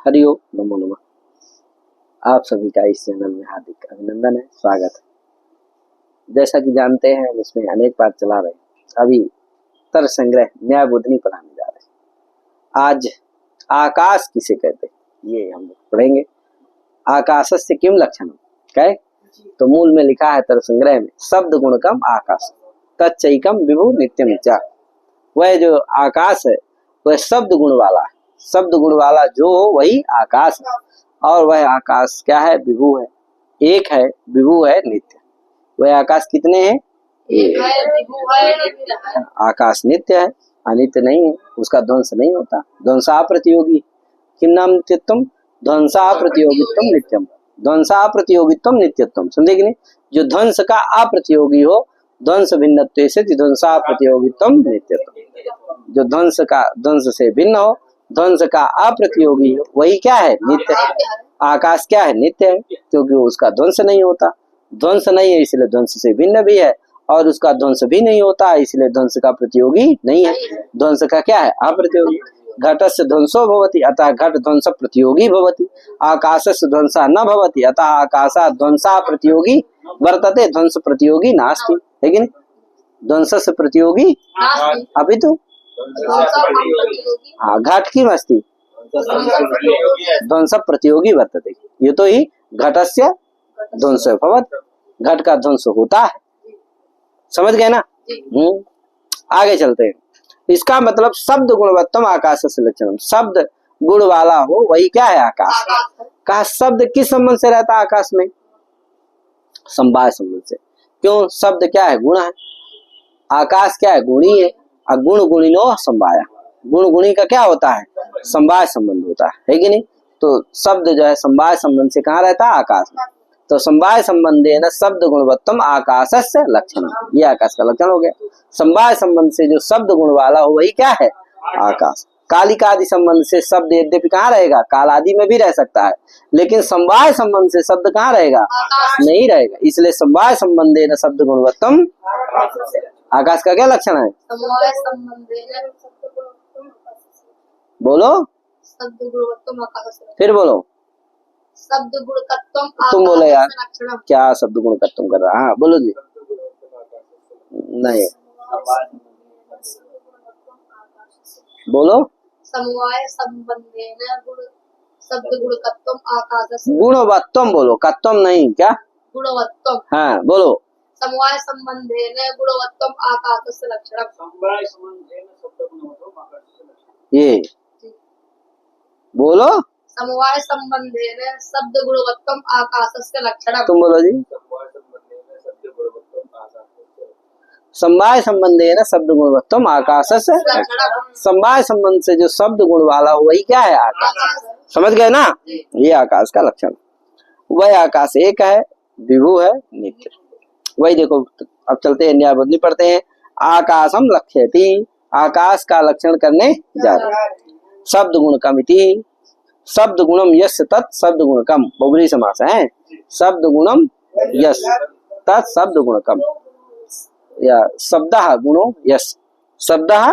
हरिओम नमो नमः। आप सभी का इस चैनल में हार्दिक अभिनंदन है, स्वागत है। जैसा कि जानते हैं हम इसमें अनेक पाठ चला रहे हैं। अभी तर्क संग्रह न्याय बोधनी पढ़ाने जा रहे हैं। आज आकाश किसे कहते हैं ये हम लोग पढ़ेंगे। आकाशस्य किम लक्षणम कहे तो मूल में लिखा है तर्क संग्रह में, शब्द गुणकम आकाश तच्चैकम विभु नित्यम च। वह जो आकाश है वह शब्द गुण वाला है। शब्द गुण वाला जो हो वही आकाश है, और वह आकाश क्या है? विभु है, एक है, विभु है, नित्य। वह आकाश कितने हैं? एक है, विभु है, आकाश नित्य है, अनित्य नहीं है, उसका ध्वंस नहीं होता। ध्वंसा प्रतियोगी किम नाम नित्यत्वम? ध्वंसा प्रतियोगित्वम नित्यम। ध्वंसा प्रतियोगित्वम नित्यत्वम, समझे कि नहीं? जो ध्वंस का अप्रतियोगी हो, ध्वंस भिन्नत्व से ध्वंसा प्रतियोगित्वम नित्यत्वम। जो ध्वंस का ध्वंस से भिन्न हो, ध्वंस का अप्रतियोगी हो, वही क्या है? नित्य है। आकाश क्या है? नित्य है, क्योंकि उसका ध्वंस नहीं होता। ध्वंस नहीं है इसलिए ध्वंस से भिन्न भी है, और उसका ध्वंस भी नहीं होता इसलिए ध्वंस का प्रतियोगी नहीं है। ध्वंस का क्या है? अप्रतियोगी। घटस्य ध्वंसो भवति अतः घट ध्वंस प्रतियोगी भवति। आकाशस्य ध्वंसा न भवति अतः आकाशा ध्वंसा प्रतियोगी वर्तते। ध्वंस प्रतियोगी नास्ति, है कि नहीं? ध्वंस प्रतियोगी अभी तो हाँ, घट की मस्ती ध्वंस प्रतियोगी वर्तते। ये तो ही घटस्य ध्वंस भवत, घट का ध्वंस होता है। समझ गए ना? आगे चलते हैं। इसका मतलब शब्द गुणवत्तम आकाश से लक्षणम, शब्द गुण वाला हो वही क्या है? आकाश। का शब्द किस संबंध से रहता है आकाश में? समवाय संबंध से। क्यों? शब्द क्या है? गुण है। आकाश क्या है? गुणी है। गुण गुणिनो समवाय, गुण गुणी का क्या होता है? समवाय संबंध होता है कि नहीं? तो शब्द जो है समवाय संबंध से कहाँ रहता है? आकाश में। तो समवाय संबंधे न शब्द गुणवत्तम आकाशस्य लक्षण, ये आकाश का लक्षण हो गया। समवाय संबंध से जो शब्द गुण वाला हो वही क्या है? आकाश। कालिका आदि संबंध से शब्द यद्यपि कहाँ रहेगा? काल आदि में भी रह सकता है, लेकिन समवाय संबंध से शब्द कहाँ रहेगा? नहीं रहेगा। इसलिए समवाय संबंधे न शब्द गुणवत्तम आकाश का क्या लक्षण है? बोलो, फिर बोलो। शब्द गुणकत्वम तुम बोलो यार, क्या शब्द गुणकत्वम कर रहा? हाँ बोलो जी। नहीं बोलो। समवाय संबंधेन शब्द गुणकत्वम आकाशस्य। गुणवत्तम बोलो, कत्वम नहीं। क्या? गुणवत्तम। हाँ बोलो। समवाय संबंधेन गुणवत्तम आकाशस्य लक्षणम। समवाय संबंधेन शब्द गुणवत्तम आकाशस्य लक्षणम। ये बोलो। समवाय संबंधेन शब्द गुणवत्तम आकाशस्य लक्षणम। तुम बोलो जी। समवाय संबंधेन शब्द गुणवत्तम आकाशस्य। समवाय संबंध से जो शब्द गुण वाला हो वही क्या है? आकाश। समझ गए ना? ये आकाश का लक्षण। वह आकाश एक है, विभु है, नित्य। वही देखो, अब चलते हैं न्याय बोधनी पढ़ते हैं। आकाशम लक्ष्यति, आकाश का लक्षण करने जा रहे हैं। शब्द गुणकमिति, शब्द गुणम यश तत् शब्द गुणकम, बहुब्रीहि समास है। शब्द गुणम यश तत् शब्द गुणकम, या शब्दः गुणो यश, शब्दः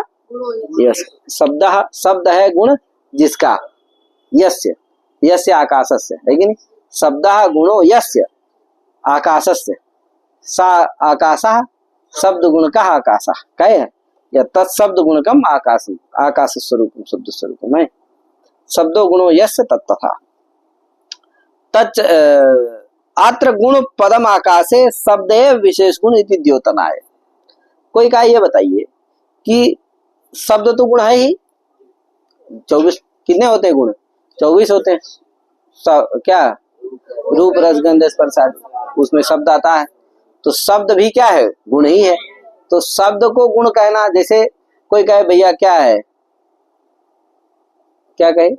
यश, शब्दः शब्द है गुण जिसका, यस्य यस्य आकाशस्य, है कि नहीं? शब्दः गुणो यस्य आकाशस्य, सा आकाशः शब्द गुणकः आकाशः कहे है, या तत्शब्द गुणकम आकाशम, आकाश स्वरूपम शब्द स्वरूपम है। शब्दो गुणो यस्य तत्तथा तच्च अत्र गुण पदम आकाशे शब्द विशेष गुण इति द्योतनाय। कोई कहा ये बताइए कि शब्द तो गुण है ही, 24 कितने होते हैं गुण? 24 होते हैं। क्या? रूप रस गंध स्पर्श आदि, उसमें शब्द आता है। तो शब्द भी क्या है? गुण ही है। तो शब्द को गुण कहना, जैसे कोई कहे भैया क्या है, क्या कहे?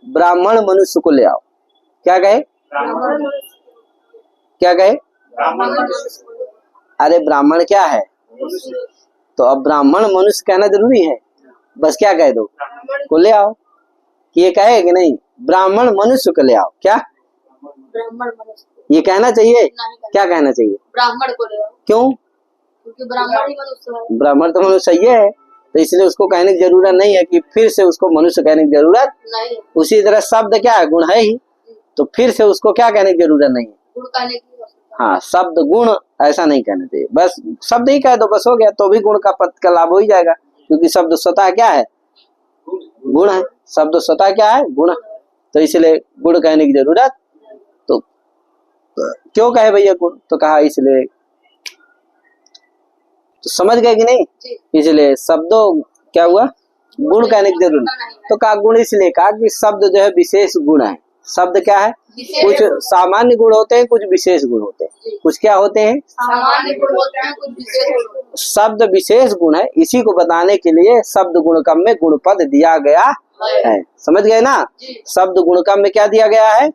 ब्राह्मण मनुष्य को ले आओ, क्या कहे? क्या कहे? अरे ब्राह्मण क्या है? तो अब ब्राह्मण मनुष्य कहना जरूरी है? बस क्या कह दो को ले आओ, ये कहे कि नहीं? ब्राह्मण मनुष्य को ले आओ, क्या ये कहना चाहिए? क्या कहना चाहिए? ब्राह्मण को ले आओ। क्यों? क्योंकि ब्राह्मण ही मनुष्य है। ब्राह्मण तो मनुष्य ही है, तो इसलिए उसको कहने की जरूरत नहीं है कि फिर से उसको मनुष्य कहने की जरूरत। नहीं, उसी तरह शब्द क्या है, गुण है ही, तो फिर से उसको क्या कहने की जरूरत नहीं है। गुण कहने की आवश्यकता हाँ, शब्द गुण ऐसा नहीं कहना चाहिए, बस शब्द ही कह दो बस हो गया, तो भी गुण का पद का लाभ हो ही जाएगा, क्योंकि शब्द स्वतः क्या है, गुण है। शब्द स्वतः क्या है, गुण है। तो इसलिए गुण कहने की जरूरत, तो क्यों कहे भैया गुण, तो कहा इसलिए, तो समझ गए कि नहीं। जी। इसलिए शब्दों क्या हुआ, गुण कहने की जरूरत नहीं। तो कहा गुण इसलिए कहा कि शब्द जो है विशेष गुण है। शब्द क्या है, कुछ सामान्य गुण होते हैं, कुछ विशेष गुण होते हैं। कुछ क्या होते हैं, सामान्य गुण होते हैं, कुछ विशेष गुण होते हैं। शब्द विशेष गुण है, इसी को बताने के लिए शब्द गुणकम में गुण पद दिया गया है। समझ गए ना। जी। शब्द गुणकम में क्या दिया गया है,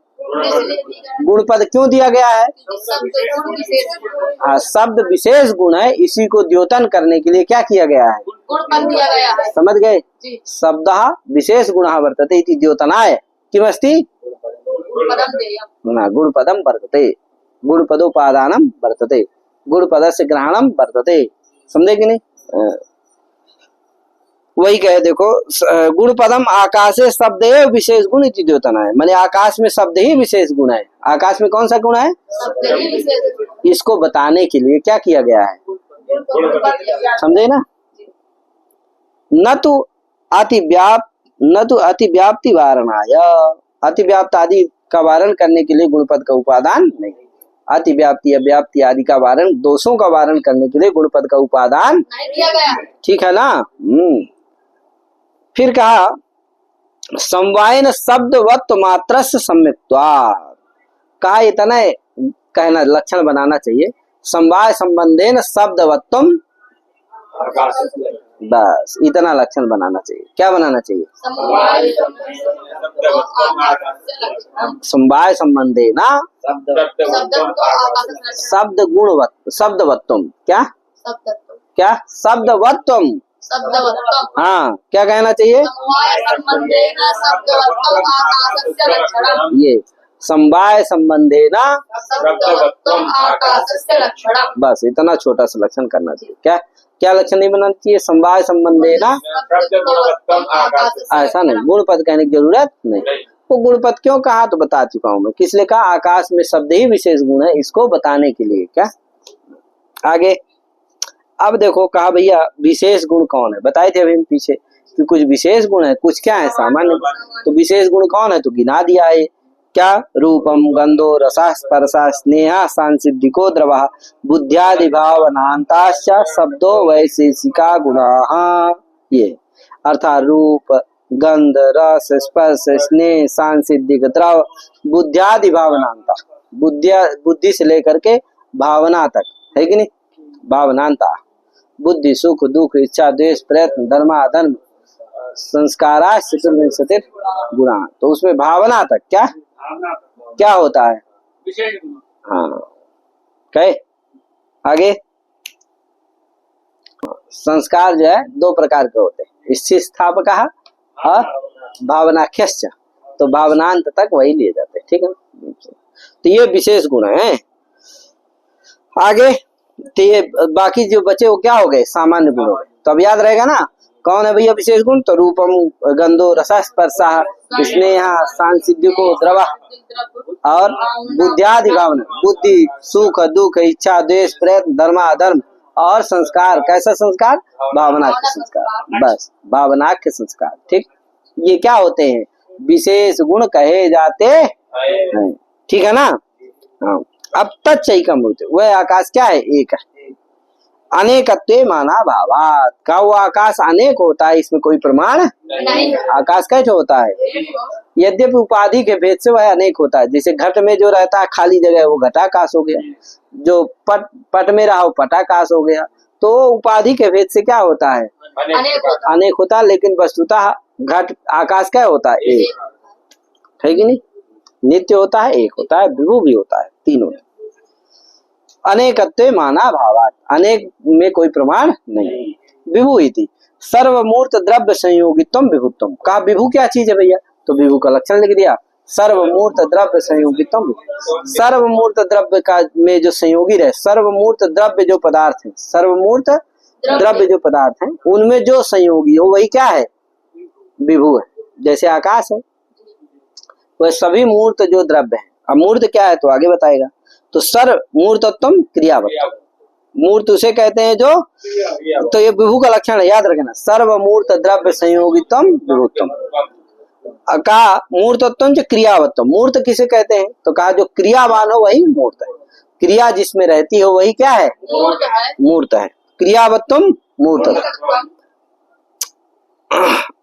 गुण पद क्यों दिया गया है, शब्द गुण विशेष गुण है। हाँ, शब्द विशेष गुण है, इसी को द्योतन करने के लिए क्या किया गया है, गुण पद दिया गया है। समझ गए। जी। शब्द विशेष गुण वर्तते इति द्योतनाय किमस्ति गुणपदम देयम्। न गुणपदम वर्तते, गुणपदोपादानम वर्तते, गुणपदस्य ग्रहणम वर्तते। समझे कि नहीं। वही कहे देखो, गुणपदम आकाशे शब्द विशेष गुण इति द्योतनाय, माने आकाश में शब्द ही विशेष गुण है। आकाश में कौन सा गुण है, शब्द ही विशेष गुण। इसको बताने के लिए क्या किया गया है, समझे ना। न तो अतिव्याप्ति वारणाय, अतिव्याप्त आदि का वारण करने के लिए गुणपद का उपादान नहीं। अतिव्याप्ति अव्याप्ति आदि का वारण, दोषों का वारण करने के लिए गुणपद का उपादान नहीं दिया गया। ठीक है ना। फिर कहा समवायन शब्दवत् मात्रस्य सम्यक्त्वात्, कहा इतना कहना लक्षण बनाना चाहिए, समवाय संबंधेन शब्दवत्तम, बस इतना लक्षण बनाना चाहिए। क्या बनाना चाहिए, समवाय संबंधे ना शब्द गुणवत्त शब्दवत्तम, क्या क्या शब्दवत्तम, हाँ क्या कहना चाहिए, ये समवाय संबंधे ना, बस इतना छोटा सा लक्षण करना चाहिए। क्या क्या लक्षण नहीं बनाना चाहिए, समवाय संबंधे ना, ऐसा नहीं, गुणपद कहने की जरूरत नहीं। वो गुणपद क्यों कहा तो बता चुका हूं मैं, किस लिए कहा, आकाश में शब्द ही विशेष गुण है, इसको बताने के लिए। क्या आगे अब देखो, कहा भैया विशेष गुण कौन है, बताए थे अभी पीछे कि कुछ विशेष गुण है, कुछ क्या है सामान्य। तो विशेष गुण कौन है, तो गिना दिया है, क्या, रूपम गंधो रसः स्पर्शः स्नेहः सांसिद्धिको द्रवः बुद्ध्यादि भावनान्ताश्च शब्दो वैशेषिका गुणाः। ये अर्थात रूप गंध रस स्पर्श स्नेह सांसिद्धिक द्रव बुद्ध्यादि भावनांता, बुद्धि से लेकर के भावना तक है कि नहीं, भावनांता बुद्धि सुख दुख इच्छा द्वेष प्रयत्न धर्म अधर्म संस्कारा चतुर्विंशति गुणा, तो उसमें भावना तक क्या क्या होता है, हाँ कहे आगे। संस्कार जो है दो प्रकार के होते हैं, स्थिर स्थापक और भावनाख्यश्च, तो भावनांत तक वही लिए जाते हैं, ठीक है ना। तो ये विशेष गुण है। आगे तो ये बाकी जो बचे वो क्या हो गए, सामान्य गुण हो गए। तो अब याद रहेगा ना कौन है भैया विशेष गुण, तो रूपम गंधो रसः स्पर्शः स्नेह सांसिद्धिको द्रवः और बुद्ध्यादि भावना, बुद्धि सुख दुख इच्छा द्वेष प्रयत्न धर्म अधर्म और संस्कार, कैसा संस्कार, भावना के संस्कार, बस भावना के संस्कार, ठीक। ये क्या होते हैं, विशेष गुण कहे जाते हैं, ठीक है ना। हाँ, अब तच्चैकम होते, वह आकाश क्या है, एक है। अनेकत्वे माना भावात, का वो आकाश अनेक होता है, इसमें कोई प्रमाण नहीं। आकाश कैसे होता है, यद्यपि उपाधि के भेद से वह अनेक होता है। जैसे घट में जो रहता है खाली जगह वो घटाकाश हो गया, जो पट में रहा वो पटाकाश हो गया। तो उपाधि के भेद से क्या होता है, अनेक होता है, लेकिन वस्तुतः घट आकाश क्या होता है, एक है कि नहीं। नित्य होता है, एक होता है, विभु भी होता है, तीनों। अनेकत्वे माना भावात, अनेक में कोई प्रमाण नहीं। विभु इति सर्वमूर्त द्रव्य संयोगित्वम विभुत्वम, कहा विभु क्या चीज है भैया, तो विभु का लक्षण लिख दिया, सर्वमूर्त द्रव्य संयोगित्वम। सर्वमूर्त द्रव्य का में जो संयोगी रहे, सर्वमूर्त द्रव्य जो पदार्थ है, सर्वमूर्त द्रव्य जो पदार्थ हैं उनमें जो संयोगी हो वही क्या है, विभू है। जैसे आकाश है, वह सभी मूर्त जो द्रव्य है। अब मूर्त क्या है तो आगे बताएगा। तो सर्व मूर्तत्वम क्रियावत्तम, मूर्त उसे कहते हैं जो, तो ये विभू का लक्षण है, याद रखना। सर्वमूर्त द्रव्य संयोगितम विभुत्वम। कहा मूर्तत्वम च क्रियावत्तम, मूर्त किसे कहते हैं तो कहा जो क्रियावान हो वही मूर्त है, क्रिया जिसमें रहती हो वही क्या है, मूर्त है। मूर्त है। क्रियावत्तम मूर्त।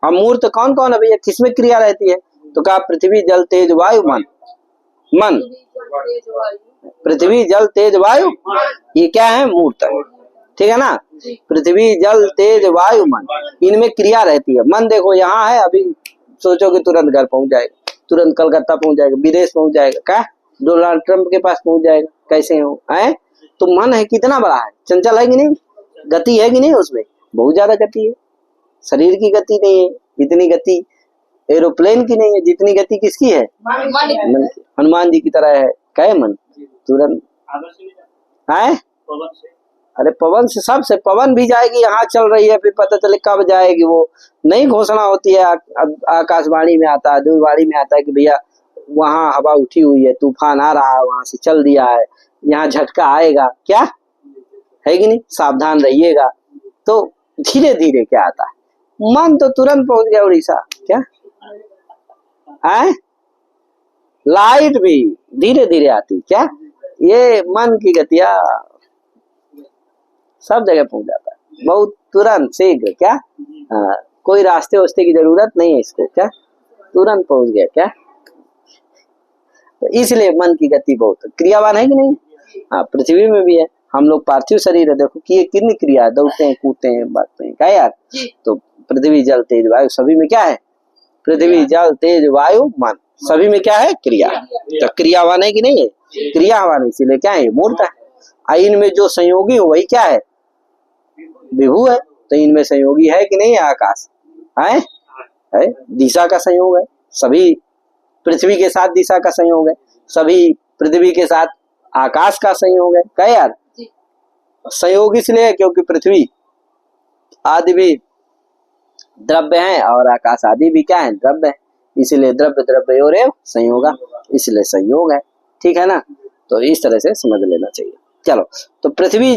अब मूर्त कौन कौन है भैया, किसमें क्रिया रहती है तो कहा पृथ्वी जल तेज वायु मन। मन, पृथ्वी जल तेज वायु, ये क्या है, मूर्त है, ठीक है ना। पृथ्वी जल तेज वायु मन, इनमें क्रिया रहती है। मन देखो यहाँ है, अभी सोचोगे तुरंत घर पहुंच जाएगा, तुरंत कलकत्ता पहुंच जाएगा, विदेश पहुंच जाएगा, क्या डोनाल्ड ट्रंप के पास पहुंच जाएगा, कैसे हो है। तो मन है कितना बड़ा है, चंचल है कि नहीं, गति है कि नहीं, उसमें बहुत ज्यादा गति है। शरीर की गति नहीं है, इतनी गति एरोप्लेन की नहीं है जितनी गति किसकी है, मन की। हनुमान जी की तरह है, क्या मन, तुरंत है। अरे पवन से, सबसे पवन भी जाएगी, यहाँ चल रही है, फिर पता चले कब जाएगी, वो नहीं घोषणा होती है, आकाशवाणी में आता है, दूरवाणी में आता है कि भैया वहां हवा उठी हुई है, तूफान आ रहा है, वहां से चल दिया है, यहाँ झटका आएगा, क्या है कि नहीं, सावधान रहिएगा। तो धीरे धीरे क्या आता है, मन तो तुरंत पहुंच गया उड़ीसा, क्या है। लाइट भी धीरे धीरे आती, क्या ये मन की गतिया सब जगह पहुंच जाता है, बहुत तुरंत शीघ्र, क्या कोई रास्ते वास्ते की जरूरत नहीं है इसको, क्या तुरंत पहुंच गया, क्या। तो इसलिए मन की गति बहुत क्रियावान है कि नहीं। हाँ, पृथ्वी में भी है, हम लोग पार्थिव शरीर है, देखो कि ये कितनी क्रिया, दौड़ते हैं, कूदते हैं, बढ़ते हैं, क्या यार। तो पृथ्वी जल तेज वायु सभी में क्या है, पृथ्वी जल तेज वायु मन सभी में क्या है, क्रिया। तो क्रियावान है कि नहीं है, क्रियावान, इसीलिए क्या है, मूर्त है। इनमें जो संयोगी हो वही क्या है, विभू है। तो इनमें संयोगी है कि नहीं है, आकाश है, दिशा का संयोग है, सभी पृथ्वी के साथ दिशा का संयोग है, सभी पृथ्वी के साथ आकाश का संयोग है, क्या यार। संयोग इसलिए क्योंकि पृथ्वी आदि भी द्रव्य है और आकाश आदि भी क्या है, द्रव्य है, इसलिए द्रव्य द्रव्य और संयोग, इसलिए संयोग है, ठीक है ना। तो इस तरह से समझ लेना चाहिए। चलो, तो पृथ्वी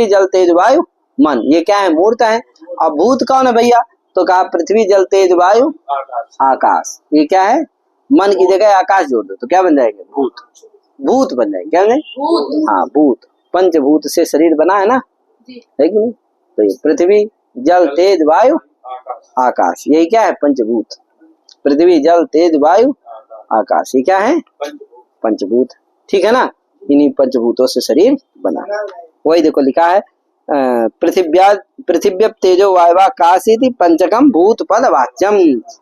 जल तेज वायु मन, ये क्या है, मूर्त है। अब भूत कौन है भैया तो कहा पृथ्वी जल तेज वायु आकाश, ये क्या है, मन की जगह आकाश जोड़ दो तो क्या बन जाएगा, भूत, भूत बन जाएगा, क्या बन, हाँ भूत। पंचभूत से शरीर बना है ना, है कि नहीं। तो ये पृथ्वी जल तेज वायु आकाश, यही क्या है, पंचभूत। पृथ्वी जल तेज वायु आकाश, ये क्या है, पंचभूत, ठीक है ना। इन्हीं पंचभूतों से शरीर बना, वही देखो लिखा है पृथिव्य तेजो वायवाकाशी पंचकम भूत पद वाच्यम।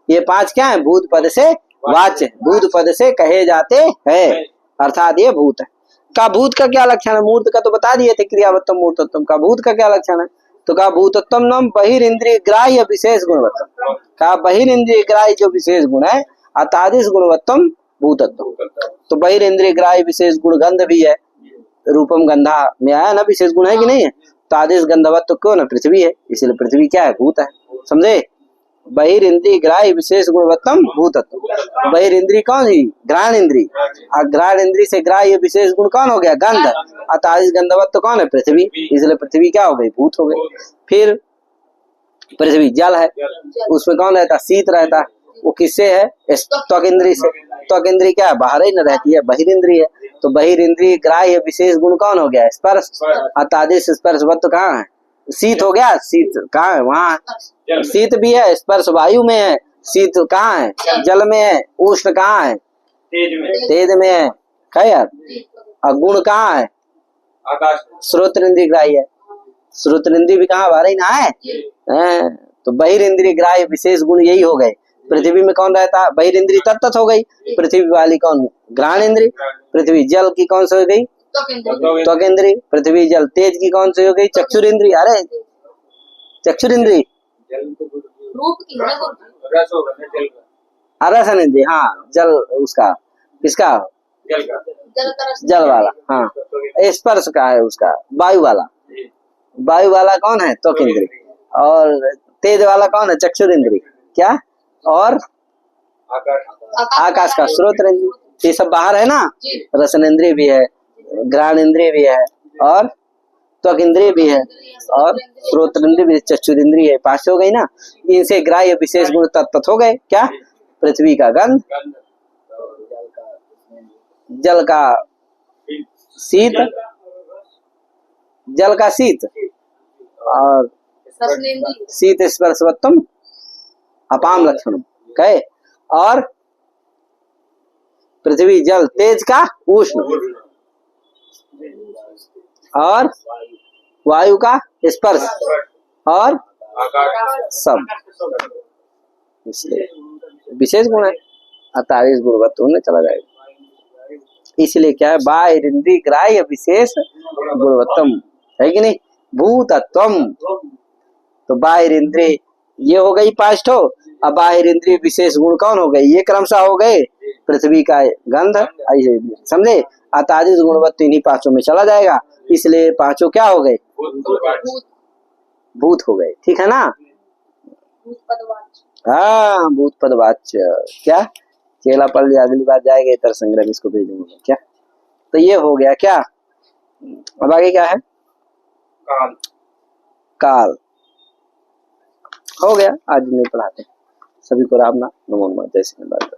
ये पांच क्या है, भूत पद से वाच्य, भूत पद से कहे जाते हैं, अर्थात ये भूत है। का भूत का क्या लक्षण है, मूर्त का तो बता दिए थे, क्रियावत्तम मूर्तत्वम का भूत का क्या लक्षण है तो कहा भूतत्वम नाम बहिरिंद्रिय ग्राह्य विशेष गुणवत्तम। कहा बहिरिंद्रिय ग्राह्य जो विशेष गुण है, अतादिश गुणवत्तम भूतत्व। तो बहिरिंद्रिय ग्राह्य विशेष गुण गंध भी है, रूपम गंधा में आया ना, विशेष गुण है कि नहीं है। तादिश गंधवत्व क्यों ना, पृथ्वी है, इसलिए पृथ्वी क्या है, भूत है, समझे। बहिरिंद्रिय ग्राह्य विशेष गुणवत्तम भूतत्व। बहिरिंद्रिय कौन सी, घ्राण इंद्री, घ्राण इंद्री से ग्राह्य विशेष गुण कौन हो गया, गंध। अतादिश गंधवत्व कौन है, पृथ्वी, इसलिए पृथ्वी क्या हो गई, भूत हो गई। फिर पृथ्वी जल है, उसमें कौन रहता, शीत रहता, वो किससे है, त्वक इंद्री से। त्वक इंद्री क्या है, बाहर ही न रहती है, बहिरिंद्रिय है। तो बहिरिंद्रिय ग्राह्य विशेष गुण कौन हो गया, स्पर्श। अतादिश स्पर्शवत्व कहाँ है, शीत हो गया, शीत कहाँ है, वहाँ शीत भी है, स्पर्श वायु में है, शीत कहाँ है, जल में है, उष्ण कहाँ है, तेज में है, क्या यार। और गुण कहाँ है, श्रोत्र ग्राह्य है, श्रोत्र भी कहाँ, बाहर ही ना है। तो बहिरिंद्रिय ग्राह्य विशेष गुण यही हो गए। पृथ्वी में कौन रहता, बहिरिंद्रिय तत्त हो गई, पृथ्वी वाली कौन, घ्राण इंद्री। पृथ्वी जल की कौन सी हो गई, त्वक इंद्री। पृथ्वी जल तेज की कौन सी हो गई, चक्षुर इंद्री। अरे चक्षुर इंद्री, रसन इंद्री, हाँ जल, उसका किसका, जल वाला, हाँ स्पर्श का है उसका, वायु वाला, वायु वाला कौन है? त्वक इंद्री। और तेज वाला कौन है? चक्षुर इंद्री। क्या? और आकाश का श्रोत्र इंद्री। ये सब बाहर है ना। जी। रसन इंद्री भी है, घ्राण इंद्री भी है, और त्वक इंद्री भी है, और श्रोत्र इंद्री भी, चक्षुर इंद्री है। 5 हो गई ना। इनसे ग्राह्य विशेष गुण तत्त हो गए। क्या? पृथ्वी का गंध, जल का शीत, जल का शीत, और रसनेंद्रिय, शीत स्पर्शवत्तम अपाम लक्षण कहे, और पृथ्वी जल तेज का उष्ण, और वायु का स्पर्श, और सब। इसलिए विशेष गुण है। 48 गुणवत्ता उनमें चला जाएगा। इसलिए क्या है? बाह्य इंद्रिय ग्राह्य विशेष गुणवत्तम है कि नहीं? भूतत्वम। तो बाह्य इंद्रिय ये हो गई 5 ठो। अब बाह्य इंद्रिय विशेष गुण कौन हो गए? ये क्रमशः हो गए। पृथ्वी का गंध, ऐसे समझे? 48 गुणवत्ता इन्हीं 5 में चला जाएगा। इसलिए 5 क्या हो गए? भूत हो गए। ठीक है ना? हाँ, भूत पदवाच्य। क्या? चेला पढ़ लिया, अगली बार जाएगा इतर संग्रह इसको भेज दूंगा। क्या? तो ये हो गया। क्या अब आगे क्या है? काल हो गया। आज नहीं पढ़ाते। सभी को राम नाम नमो नमः। जय श्री राम।